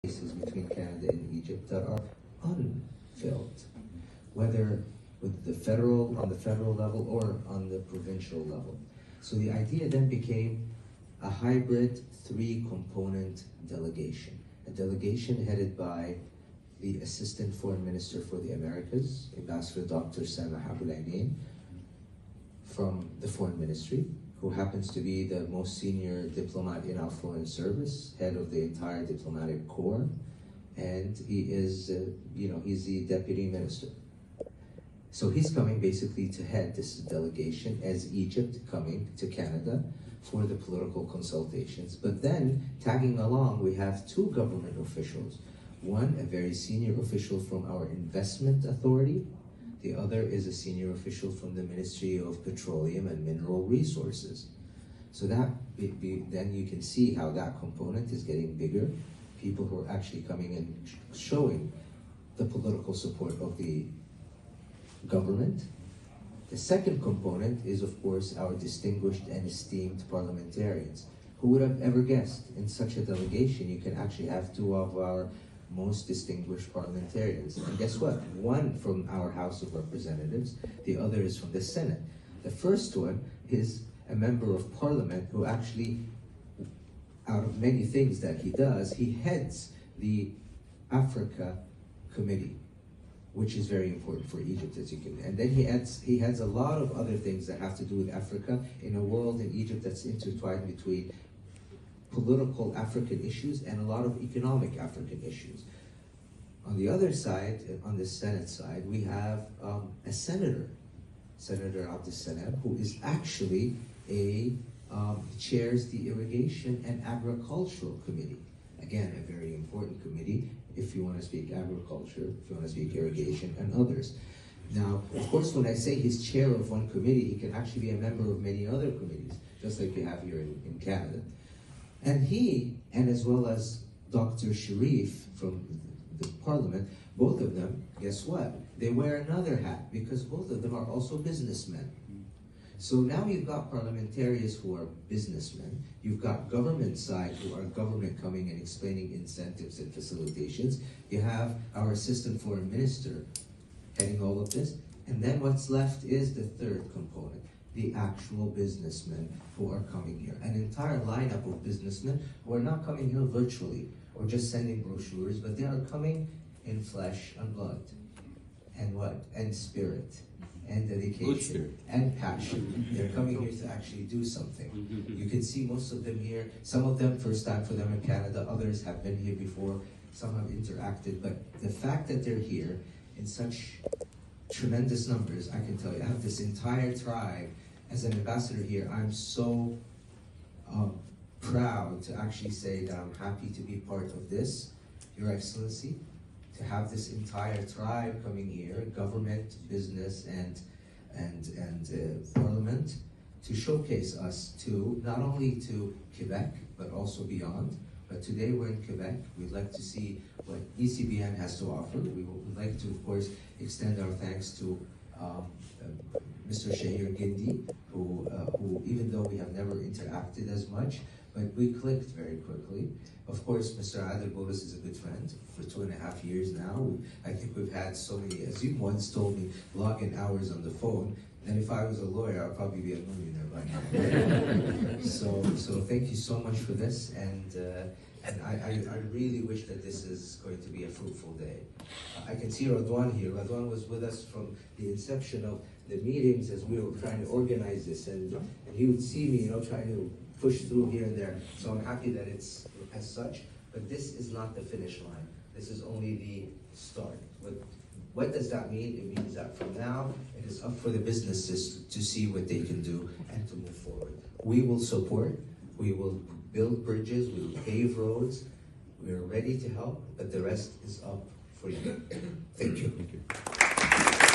cases between Canada and Egypt that are unfilled, whether with on the federal level or on the provincial level. So the idea then became a hybrid three-component delegation. A delegation headed by the Assistant Foreign Minister for the Americas, Ambassador Dr. Samah Abulainin, from the Foreign Ministry, who happens to be the most senior diplomat in our foreign service, head of the entire diplomatic corps, and he is, he's the deputy minister. So he's coming basically to head this delegation as Egypt coming to Canada for the political consultations. But then, tagging along, we have two government officials. One, a very senior official from our investment authority. The other is a senior official from the Ministry of Petroleum and Mineral Resources. So that then you can see how that component is getting bigger. People who are actually coming and showing the political support of the government. The second component is, of course, our distinguished and esteemed parliamentarians. Who would have ever guessed in such a delegation you can actually have two of our most distinguished parliamentarians? And guess what? One from our House of Representatives, the other is from the Senate. The first one is a member of parliament who actually, out of many things that he does, he heads the Africa Committee, which is very important for Egypt, as you can. And then he heads a lot of other things that have to do with Africa in a world in Egypt that's intertwined between political African issues and a lot of economic African issues. On the other side, on the Senate side, we have a senator, Senator Abdus-Salam, who is actually chairs the Irrigation and Agricultural Committee. Again, a very important committee if you want to speak agriculture, if you want to speak irrigation, and others. Now, of course, when I say he's chair of one committee, he can actually be a member of many other committees, just like you have here in Canada. And he, and as well as Dr. Sharif from the parliament, both of them, guess what? They wear another hat because both of them are also businessmen. So now you've got parliamentarians who are businessmen, you've got government side who are government coming and explaining incentives and facilitations, you have our assistant foreign minister heading all of this, and then what's left is the third component, the actual businessmen who are coming here. An entire lineup of businessmen who are not coming here virtually or just sending brochures, but they are coming in flesh and blood. And what? And spirit. And dedication and passion. They're coming here to actually do something. You can see most of them here, some of them first time for them in Canada, others have been here before, some have interacted, but the fact that they're here in such tremendous numbers, I can tell you, I have this entire tribe. As an ambassador here, I'm so proud to actually say that I'm happy to be part of this, Your Excellency, to have this entire tribe coming here, government, business, and parliament, to showcase us to not only to Quebec but also beyond. But today we're in Quebec. We'd like to see what ECBN has to offer. We would like to, of course, extend our thanks to Mr. Shahir Gindi, who even though we have never interacted as much, but we clicked very quickly. Of course, Mr. Adel Bolis is a good friend for 2.5 years now. I think we've had so many, as you once told me, login hours on the phone. And if I was a lawyer, I'd probably be a millionaire by now. So thank you so much for this, and I really wish that this is going to be a fruitful day. I can see Radwan here. Radwan was with us from the inception of the meetings as we were trying to organize this, and he would see me, trying to push through here and there. So I'm happy that it's as such, but this is not the finish line. This is only the start. What does that mean? It means that from now, it is up for the businesses to see what they can do and to move forward. We will support, we will build bridges, we will pave roads, we are ready to help, but the rest is up for you. Thank you.